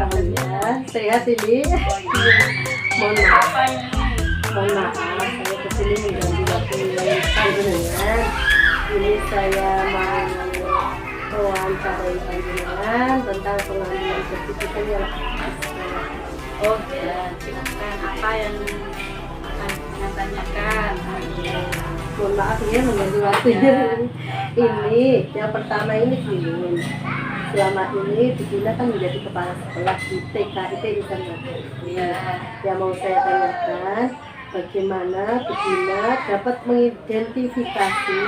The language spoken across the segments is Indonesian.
Alhamdulillah sehat ini. Oh iya. Mohon maaf, Apa ini? saya kesini mengganti waktu panjenengan. Ini saya mau mewawancarai panjenengan tentang pengambilan keputusan yang Oh ya, silakan. Apa yang akan saya tanyakan? mohon maaf ya mengganti waktunya. Ini yang pertama ini gini. Selama ini Bibina kan menjadi kepala sekolah di TKIP misalnya. Ya. Yang mau saya tanyakan, bagaimana Bibina dapat mengidentifikasi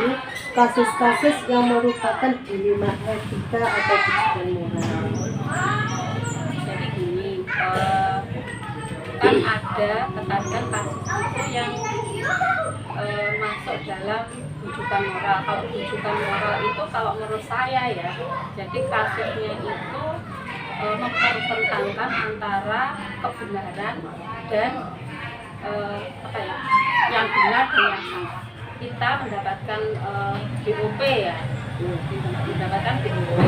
kasus-kasus yang merupakan dilema etika atau kejiwaan moral. Jadi gini, kan ada terkadang kasus itu yang masuk dalam rujukan moral. Kalau rujukan moral itu kalau menurut saya ya, jadi kasusnya itu mempertentangkan antara kebenaran dan apa ya, yang benar dan yang salah. Kita mendapatkan BOP ya, mendapatkan BOP.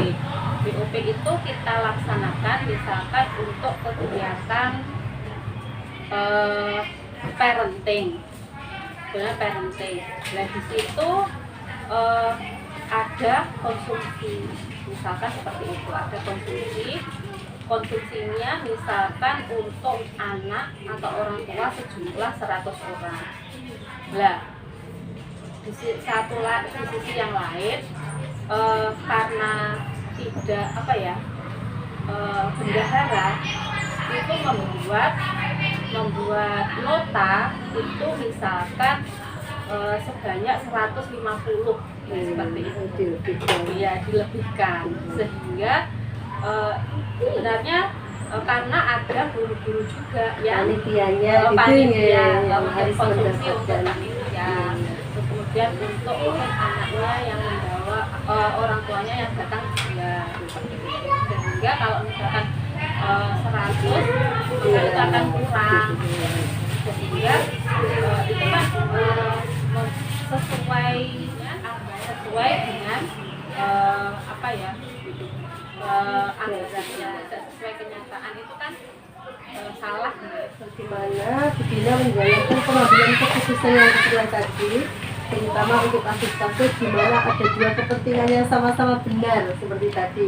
BOP itu kita laksanakan misalkan untuk kegiatan parenting, benar parenting. Nah di situ ada konsumsi, misalkan seperti itu, ada konsumsinya misalkan untuk anak atau orang tua sejumlah 100 orang. Nah di sisi yang lain karena tidak apa ya, bendahara itu membuat nota itu misalkan sebanyak 150 seperti itu. Ya, dilebihkan sehingga sebenarnya karena ada guru-guru juga yang Panitianya panitia yang untuk harus konsumsi untuk mendapatkan. panitia, kemudian untuk mungkin anaknya yang membawa orang tuanya yang datang juga seperti itu. Sehingga kalau misalkan 100 itu akan kurang, sehingga itu kan sesuai dengan apa ya, anggarannya sesuai kenyataan itu kan salah. Bagaimana Bibina menjalankan pengambilan keputusan yang dibilang tadi, terutama untuk kasus-kasus di mana ada dua kepentingan yang sama-sama benar seperti tadi,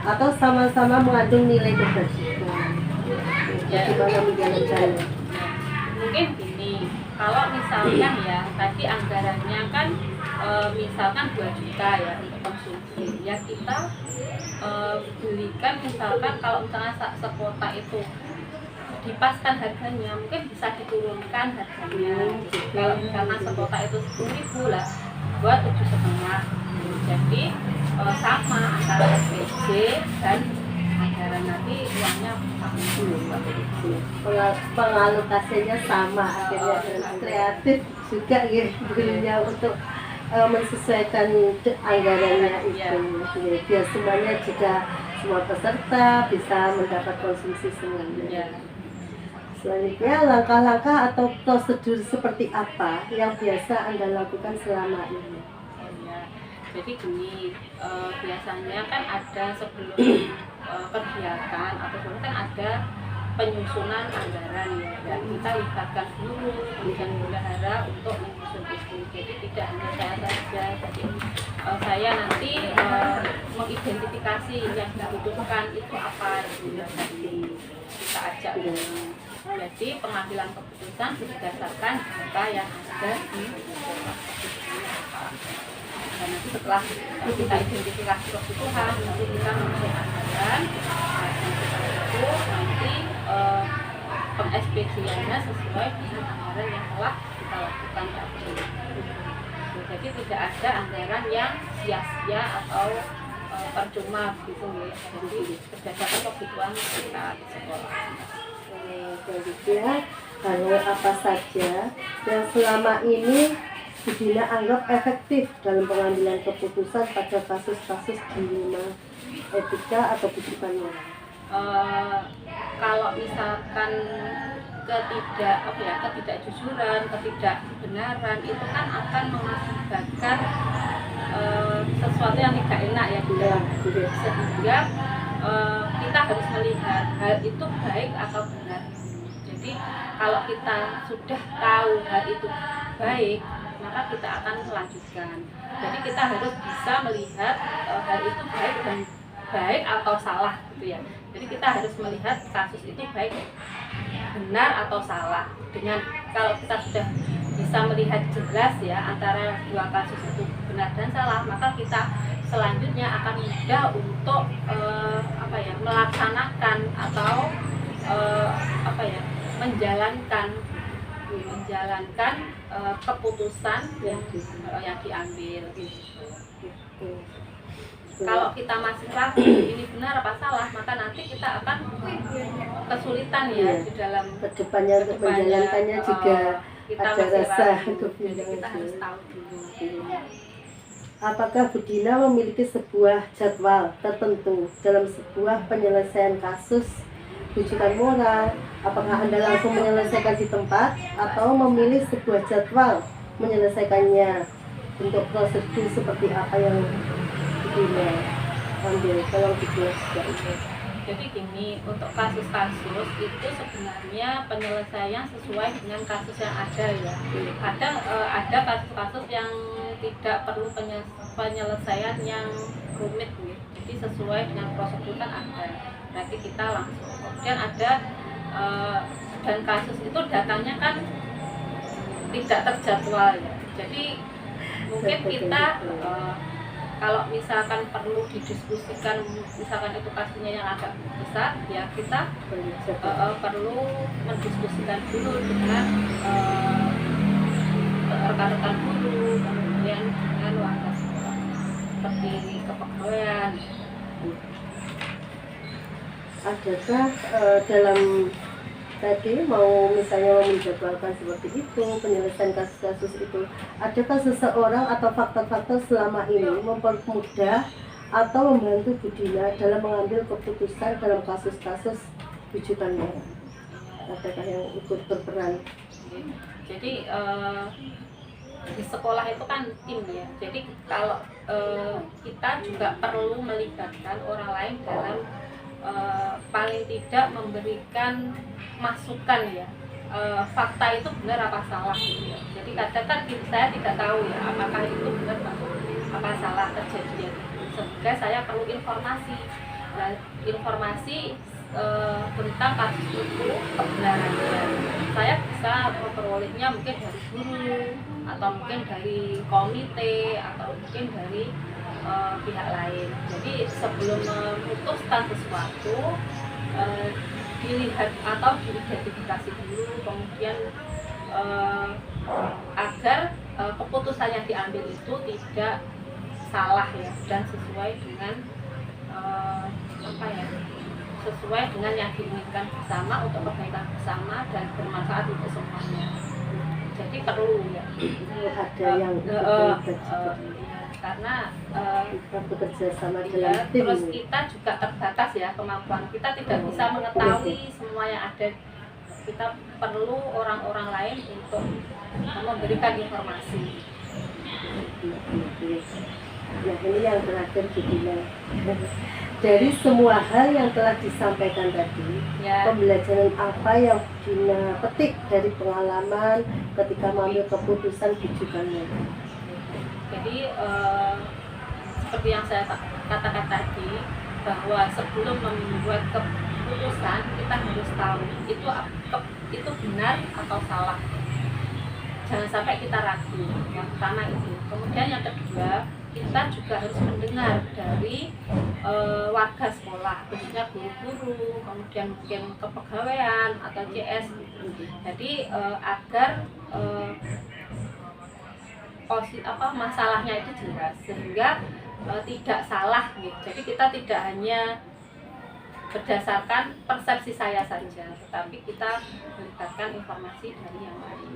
atau sama-sama mengandung nilai kebajikan. Bagaimana menjalankannya? Mungkin gini, kalau misalkan ya tadi anggarannya kan misalkan 2 juta ya untuk konsumsi, ya kita belikan misalkan kalau misalnya sekota itu dipaskan harganya, mungkin bisa diturunkan harganya. Kalau misalkan sekota itu 10.000 lah, buat 7,5. Jadi sama antara SPJ dan anggaran nanti uangnya sama seperti itu. Pengalokasinya sama, akhirnya kreatif juga gitu ya untuk menyesuaikan anggarannya itu, biar semuanya juga semua peserta bisa mendapat konsumsi semuanya. Selanjutnya, langkah-langkah atau prosedur seperti apa yang biasa Anda lakukan selama ini? Jadi gini, biasanya kan ada sebelum kegiatan atau kan ada penyusunan anggaran ya, kita libatkan guru, kemudian bendahara untuk menyusun itu. Jadi tidak hanya saya saja, jadi saya nanti mengidentifikasi yang dibutuhkan itu apa, jadi kita ajak. Jadi pengambilan keputusan berdasarkan data yang ada di dan nanti setelah kita identifikasi kebutuhan, nanti kita menyusun anggaran, dan setelah itu nanti peng-SPJ-nya sesuai dengan anggaran yang telah kita lakukan tadi. Jadi tidak ada anggaran yang sia-sia atau percuma gitu ya. Jadi berdasarkan kebutuhan kita di sekolah. Selanjutnya, hal apa saja yang selama ini Bibina anggap efektif dalam pengambilan keputusan pada kasus-kasus dilema etika atau kejiwaan moral? Kalau misalkan ketidakjujuran, ketidakbenaran itu kan akan mengakibatkan sesuatu yang tidak enak ya, sehingga kita harus melihat hal itu baik atau benar. Jadi kalau kita sudah tahu hal itu baik, maka kita akan melanjutkan. Jadi kita harus bisa melihat hal itu baik atau salah gitu ya. Jadi kita harus melihat kasus itu baik, benar atau salah. Dengan kalau kita sudah bisa melihat jelas ya antara dua kasus itu benar dan salah, maka kita selanjutnya akan mudah untuk melaksanakan atau menjalankan keputusan yang diambil gitu. Kalau kita masih ragu ini benar apa salah, maka nanti kita akan kesulitan ya di dalam kedepannya untuk menjalankannya juga kita ada masih rasa ragu. Jadi kebingungan. kita harus tahu dulu. Apakah Bu Dina memiliki sebuah jadwal tertentu dalam sebuah penyelesaian kasus rujukan moral? Apakah Anda langsung menyelesaikan di tempat atau memilih sebuah jadwal menyelesaikannya? Untuk prosedur seperti apa yang Bu Dina ambil? Tolong dijelaskan. Jadi gini, untuk kasus-kasus itu sebenarnya penyelesaian sesuai dengan kasus yang ada ya. Kadang ada kasus-kasus yang tidak perlu penyelesaian yang rumit gitu. Jadi sesuai dengan prosedur kan ada. Berarti kita langsung. Kemudian ada dan kasus itu datanya kan tidak terjadwal ya. Jadi mungkin kita kalau misalkan perlu didiskusikan, misalkan itu kasusnya yang agak besar, ya kita perlu mendiskusikan dulu dengan rekan-rekan guru, kemudian dengan warga sekolah, seperti kepegawaian. Adakah dalam tadi mau misalnya menjadwalkan seperti itu penyelesaian kasus-kasus itu, adakah seseorang atau faktor-faktor selama ini mempermudah atau membantu Bu Dina dalam mengambil keputusan dalam kasus-kasus rujukan moral? Adakah yang ikut berperan? Jadi di sekolah itu kan tim ya. Jadi kalau kita juga perlu melibatkan orang lain dalam paling tidak memberikan masukan ya, fakta itu benar apa salah gitu ya. Jadi kadang kan saya tidak tahu ya apakah itu benar apa salah kejadian, sehingga saya perlu informasi. Nah, informasi tentang kasus itu kebenarannya saya bisa memperolehnya mungkin dari guru atau mungkin dari komite atau mungkin dari pihak lain. Jadi sebelum memutuskan sesuatu dilihat atau diidentifikasi dulu, kemudian agar keputusan yang diambil itu tidak salah ya, dan sesuai dengan sesuai dengan yang diinginkan bersama untuk kebaikan bersama dan bermanfaat untuk semuanya. Jadi perlu ya Ada yang karena kita bekerja sama ya, dalam tim. terus kita juga terbatas ya kemampuan kita, tidak bisa mengetahui semua yang ada. Kita perlu orang-orang lain untuk memberikan informasi. Ya, ini yang terakhir Bu Dina. Dari semua hal yang telah disampaikan tadi, Ya. pembelajaran apa yang Bu Dina petik dari pengalaman ketika mengambil keputusan rujukannya? Jadi seperti yang saya katakan tadi, bahwa sebelum membuat keputusan kita harus tahu itu benar atau salah. Jangan sampai kita ragu. Yang pertama itu. Kemudian yang kedua, kita juga harus mendengar dari warga sekolah, khususnya guru-guru, kemudian mungkin kepegawaian atau CS. Jadi agar masalahnya itu jelas, sehingga tidak salah gitu. Jadi kita tidak hanya berdasarkan persepsi saya saja, tetapi kita melibatkan informasi dari yang lain,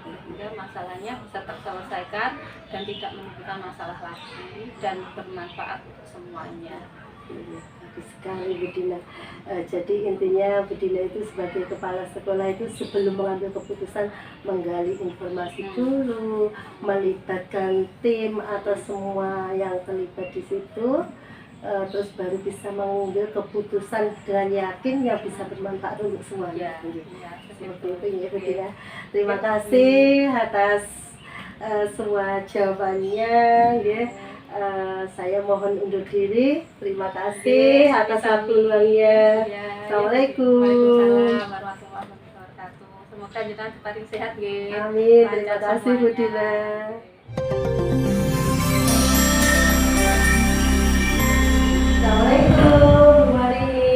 sehingga masalahnya bisa terselesaikan dan tidak menimbulkan masalah lagi dan bermanfaat untuk semuanya. Bagus sekali Bu Dina. Jadi intinya Bu Dina itu sebagai kepala sekolah itu sebelum mengambil keputusan menggali informasi dulu, melibatkan tim atau semua yang terlibat di situ, terus baru bisa mengambil keputusan dengan yakin yang bisa bermanfaat untuk semuanya. Seperti itu ya Bu ya. Terima kasih atas semua jawabannya ya. Saya mohon undur diri. Terima kasih atas waktu luangnya. Assalamualaikum. Waalaikumsalam warahmatullahi wabarakatuh. Semoga kita cepat sehat nggih. Amin. Terima Lancar kasih Bu semuanya. Dina. Assalamualaikum Bu Marini.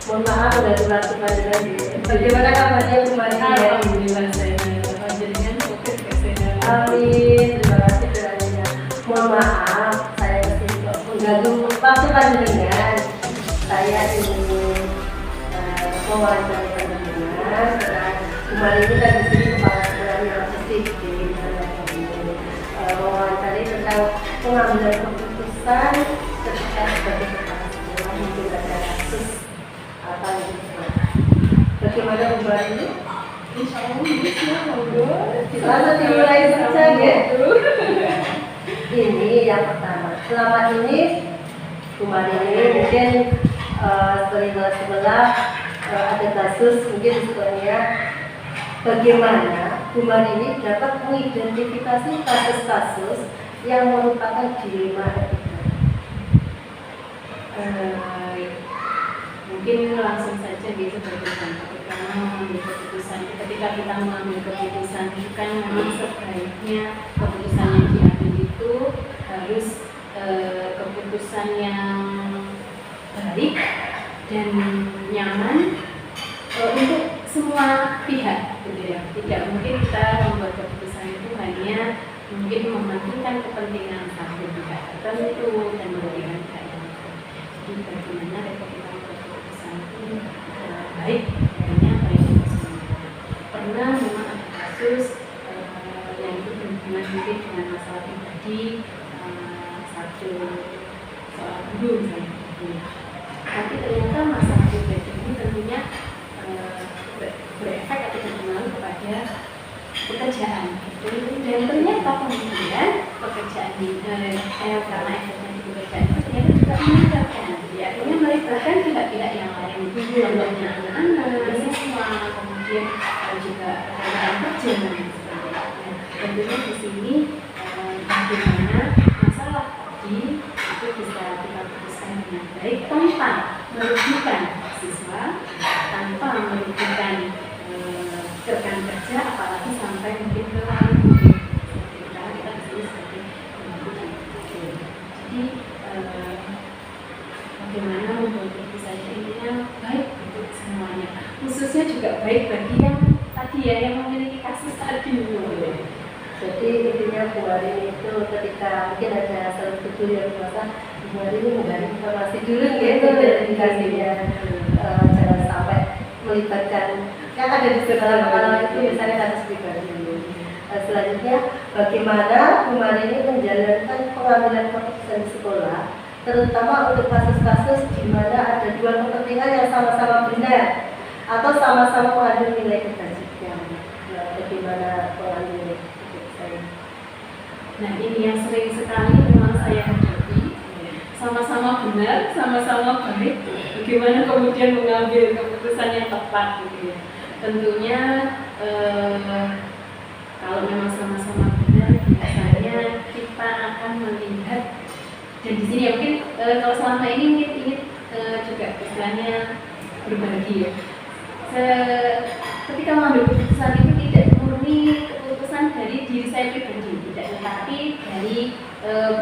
Mohon maaf udah dibantu dengan bagaimana kabarnya Bu Marini? Alhamdulillah sehat. Panjenengan sukses kesehatan. Amin. Terima kasih doanya. Mohon maaf saya kesini kok mengganggu waktu panjenengan. Saya ingin mewawancari panjenengan karena kemarin itu kan di sini kepala sekolah yang di sana mewawancari tentang pengambilan keputusan ketika sebagai kepala sekolah mungkin ada kasus apa gitu. Bagaimana kemarin ini? Insya Allah bisa monggo. Langsung dimulai saja ya. Ini yang pertama. Selama ini kemarin ini mungkin sebelah ada kasus mungkin di sekolahnya. Bagaimana kemarin ini dapat mengidentifikasi kasus-kasus yang merupakan dilema etika? Mungkin langsung saja gitu ketika mengambil keputusan. Ketika kita mengambil keputusan itu kan memang sebaiknya keputusan yang diambil itu harus keputusan yang baik dan nyaman untuk semua pihak, gitu ya. Tidak mungkin kita membuat keputusan itu hanya mungkin mementingkan kepentingan satu pihak tertentu dan merugikan pihak yang lain. Jadi bagaimana kita membuat keputusan itu baik, hanya baik untuk semua. Pernah memang ada kasus yang itu berhubungan mungkin dengan masalah pribadi satu seorang guru misalnya. Tapi ternyata masalah pribadi ini tentunya berefek atau berpengaruh kepada pekerjaan. Dan ternyata kemudian pekerjaan karena efeknya di pekerjaan itu ternyata juga melibatkan, artinya melibatkan pihak-pihak yang lain, contohnya anak-anak, siswa, kemudian juga rekan kerja dan sebagainya. Tentunya di sini bagaimana masalah tadi itu bisa kita putuskan dengan baik tanpa merugikan siswa, tanpa merugikan rekan kerja, apalagi sampai mungkin ke orang lain. Karena kita di sini sebagai jadi bagaimana membuat keputusan ini baik untuk semuanya, khususnya juga baik bagi yang tadi ya yang memiliki kasus tadi. Jadi intinya Bu Marini itu ketika mungkin ada salah satu yang merasa Bu Marini menggali informasi dulu gitu indikasinya, jangan sampai melibatkan yang ada di sekolah itu misalnya kasus pribadi. Selanjutnya bagaimana Bu Marini menjalankan pengambilan keputusan di sekolah, terutama untuk kasus-kasus di mana ada dua kepentingan yang sama-sama benar atau sama-sama mengandung nilai kebajikan. Bagaimana pengambilan keputusan? Nah ini yang sering sekali memang saya hadapi, sama-sama benar, sama-sama baik. Bagaimana kemudian mengambil keputusan yang tepat gitu ya. Tentunya kalau memang sama-sama benar, biasanya kita akan melihat dan di sini ya mungkin kalau selama ini ingin juga istilahnya berbagi ya. Ketika mengambil keputusan itu tidak murni keputusan dari diri saya pribadi, tidak, tetapi dari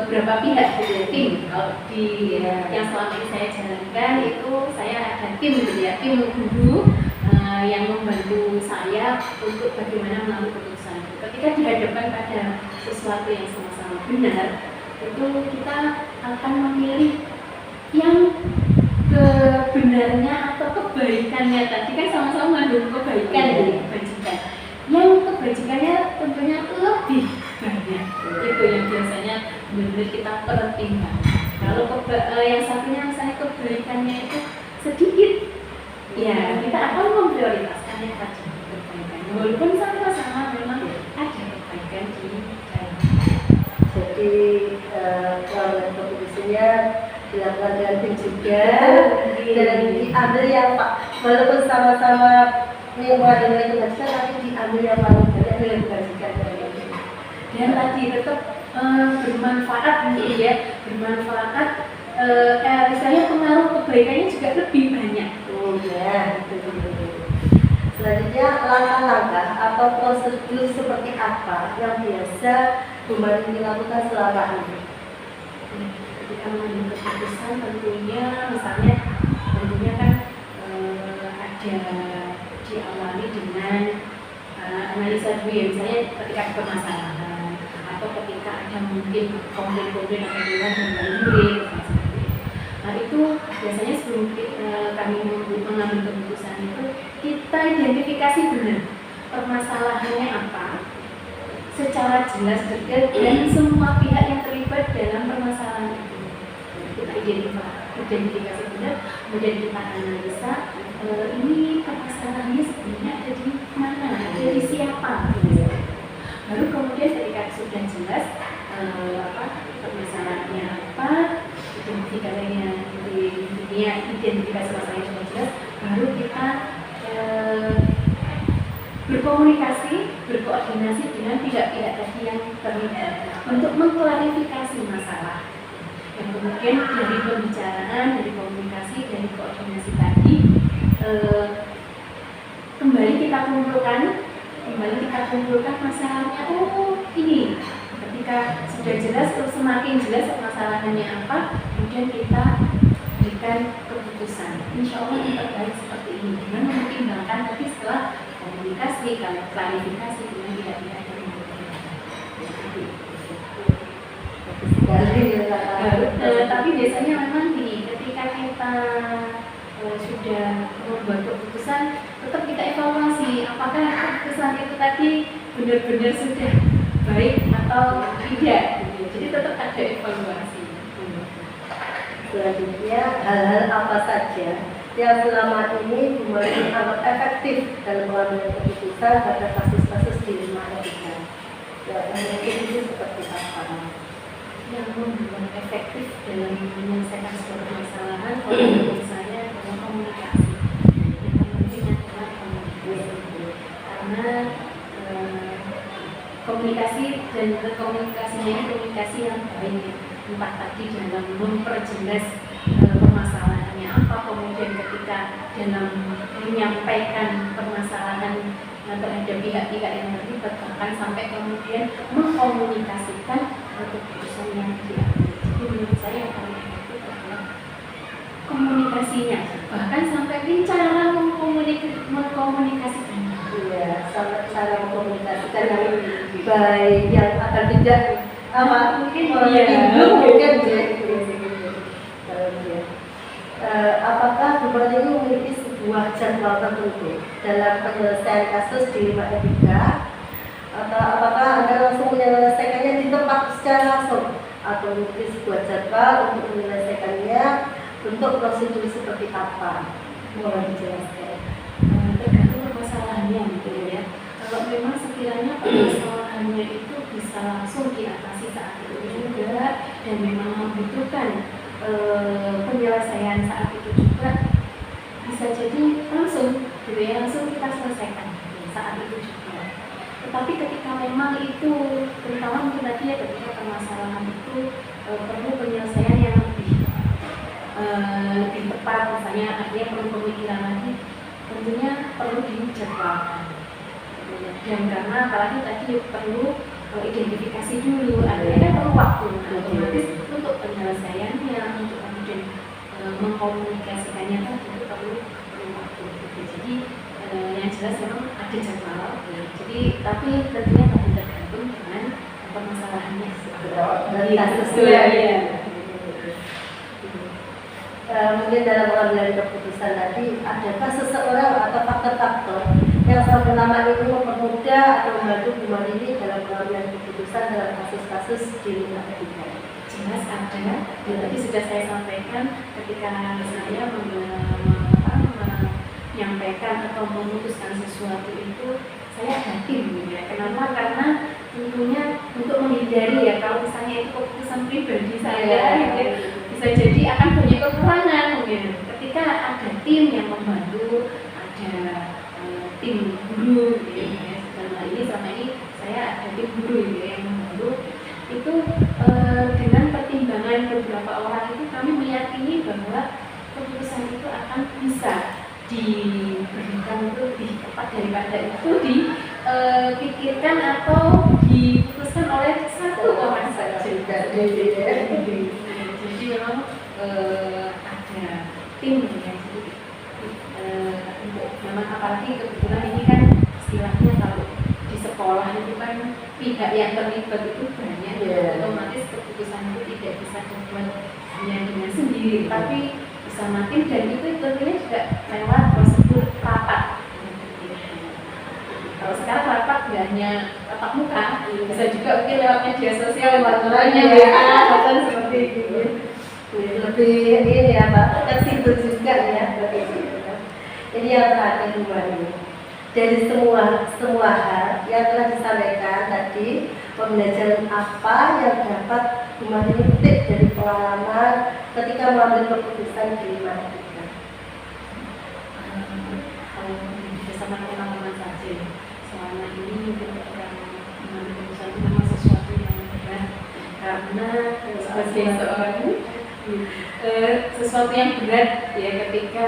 beberapa pihak gitu ya, tim. Kalau di yang selama ini saya jalankan itu saya ada tim gitu ya, tim guru yang membantu saya untuk bagaimana mengambil keputusan. Ketika dihadapkan pada sesuatu yang sama-sama benar, itu kita akan memilih yang kebenarnya atau kebaikannya. Tadi kan sama-sama mengandung kebaikan dari kebajikan. Yang kebajikannya tentunya lebih banyak. Itu yang biasanya benar-benar kita pertimbangkan. Kalau yang satunya misalnya kebaikannya itu sedikit, ya kita akan memprioritaskan yang tadi kebaikannya. Walaupun sama-sama memang ada kebaikan di dalam. Jadi Jadi pengambilan keputusannya dilakukan dengan tim juga dan diambil yang Pak, walaupun sama-sama menilai kebajikan tapi diambil yang paling banyak nilai kebajikan dari itu. Dan tadi tetap bermanfaat gitu ya, bermanfaat. Misalnya pengaruh kebaikannya juga lebih banyak. Oh ya, betul. Selanjutnya langkah-langkah atau prosedur seperti apa yang biasa Bu Marini lakukan selama ini? Ketika mengambil keputusan tentunya misalnya kan ada diawali dengan analisa dulu ya, misalnya ketika ada permasalahan atau ketika ada mungkin komplain-komplain atau bilang murid. Nah itu biasanya sebelum kami mengambil keputusan itu kita identifikasi benar permasalahannya apa secara jelas detail dan semua pihak yang terlibat dalam permasalahan itu kita identifikasi benar, kemudian kita analisa ini permasalahannya sebenarnya ada di mana, ada di siapa. Baru kemudian ketika sudah jelas permasalahannya apa, identifikasi masalahnya sudah jelas, baru kita berkomunikasi, berkoordinasi dengan pihak-pihak tadi yang terlibat untuk mengklarifikasi masalah. Dan kemudian dari pembicaraan, dari komunikasi, dari koordinasi tadi kembali kita kumpulkan masalahnya. Oh ini, ketika sudah jelas, semakin jelas permasalahannya apa, kemudian kita berikan keputusan. Insya Allah kita baik seperti ini dengan mempertimbangkan tapi setelah komunikasi, kalau klarifikasi dengan pihak-pihak yang tapi biasanya memang gini, ketika kita sudah membuat keputusan, tetap kita evaluasi apakah keputusan itu tadi benar-benar sudah baik atau tidak. Jadi tetap ada evaluasi. Selanjutnya, hal-hal apa saja yang selama ini Bu Marini anggap efektif dalam pengambilan keputusan pada kasus-kasus di rumah etika? Ya, mungkin itu seperti apa? Yang membuat efektif dalam menyelesaikan sebuah permasalahan, kalau menurut saya adalah komunikasi. Yang penting adalah komunikasi, karena komunikasi dan komunikasinya ini komunikasi yang baik, entah tadi dalam memperjelas permasalahannya apa, kemudian ketika dalam menyampaikan permasalahan terhadap pihak-pihak yang terlibat, bahkan sampai kemudian mengkomunikasikan keputusan yang diambil. Jadi menurut saya yang paling efektif adalah komunikasinya, bahkan sampai cara mengkomunikasikan. Iya, sampai cara mengkomunikasikan yang baik, yang akan tidak mungkin mungkin apakah Bu Marini memiliki sebuah jadwal tertentu dalam penyelesaian kasus di rumah etika, atau apakah Anda langsung menyelesaikannya di tempat secara langsung, atau memiliki sebuah jadwal untuk menyelesaikannya, bentuk prosedur seperti apa? Boleh dijelaskan? Tergantung permasalahannya gitu ya. Kalau memang sekiranya permasalahannya itu bisa langsung diatasi saat itu juga dan memang membutuhkan penyelesaian saat itu juga, bisa jadi langsung gitu ya, langsung kita selesaikan saat itu juga. Tetapi ketika memang itu, terutama mungkin tadi ya, ketika permasalahan itu perlu penyelesaian yang lebih tepat, misalnya artinya perlu pemikiran lagi, tentunya perlu dijadwalkan. Dan karena apalagi tadi perlu identifikasi dulu, artinya kan perlu waktu, otomatis untuk penyelesaiannya, untuk kemudian mengkomunikasikannya kan itu perlu waktu. Jadi yang jelas memang ada jadwal. Jadi tapi tentunya tergantung dengan permasalahannya. Mungkin dalam pengambilan keputusan tadi, adakah seseorang atau faktor-faktor yang selama lama ini mempermudah atau membantu Bu Marini dalam pengambilan keputusan dalam kasus-kasus di rumah etika? Jelas ada. Tadi sudah saya sampaikan ketika saya menyampaikan atau memutuskan sesuatu itu, saya yakin gitu ya. Kenapa? Karena tentunya untuk menghindari ya kalau misalnya itu keputusan pribadi saya Iya. gitu ya, bisa jadi akan banyak kekurangan mungkin ketika ada tim yang membantu, ada tim guru gitu ya. Dan hal ini selama ini saya ada tim guru gitu ya, yang membantu itu dengan pertimbangan beberapa orang itu kami meyakini bahwa keputusan itu akan bisa diberikan itu lebih tepat daripada itu dipikirkan atau diputuskan oleh satu orang saja. Jadi memang ada tim ya. Untuk memang apalagi kebetulan ini kan istilahnya kalau di sekolah itu kan pihak yang terlibat itu banyak, otomatis keputusan itu tidak bisa dibuat hanya dengan sendiri, tapi bisa makin dan itu tentunya juga lewat prosedur rapat. Kalau sekarang rapat nggak hanya tatap muka, bisa juga mungkin lewat media sosial, Makanya ya. bahkan seperti ini lebih ini ya Pak, fleksibel juga ya seperti itu. Ini yang terakhir kembali dari semua hal yang telah disampaikan tadi, pembelajaran apa yang dapat Bumari petik dari pengalaman ketika mengambil keputusan di Madinah? Kalau bersama teman-teman saja, selama ini ketika mengambil keputusan itu memang sesuatu yang berat karena sebagai seorang sesuatu yang berat ya ketika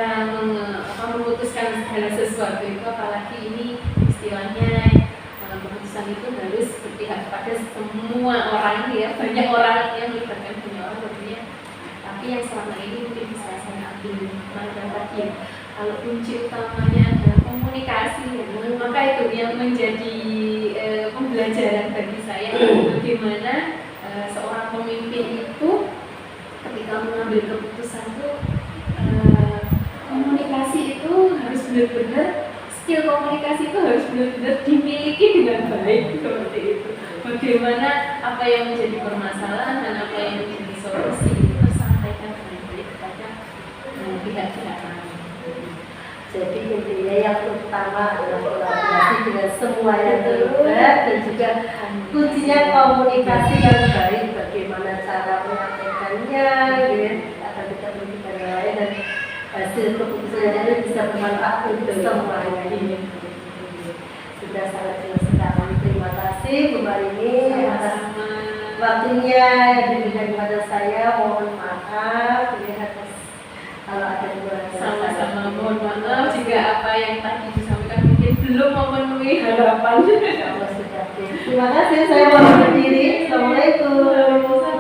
memutuskan segala sesuatu itu, apalagi ini istilahnya keputusan itu harus berpihak pada semua orang ya, banyak orang yang melibatkan banyak orang tentunya. Tapi yang selama ini mungkin bisa saya ambil pelajaran tadi ya, kalau kunci utamanya adalah komunikasi ya, maka itu yang menjadi pembelajaran bagi saya bagaimana seorang pemimpin itu ketika mengambil keputusan itu komunikasi itu harus benar-benar, skill komunikasi itu harus benar-benar dimiliki dengan baik seperti itu. Bagaimana apa yang menjadi permasalahan dan apa yang menjadi solusi itu tersampaikan dengan baik kepada pihak-pihak lain. Jadi intinya yang utama adalah kolaborasi dengan semua yang terlibat dan juga kuncinya komunikasi yang baik, bagaimana cara menyampaikannya, gitu, agar kita memberikan yang lain dan hasil keputusan ini bisa bermanfaat untuk semuanya. Sudah sangat jelas sekali. Terima kasih Bu Marini atas waktunya yang diberikan kepada saya. Mohon maaf atas kalau ada kekurangan. Sama-sama mohon maaf jika apa yang tadi disampaikan mungkin belum memenuhi harapan. Terima kasih, saya mohon berdiri. Assalamualaikum.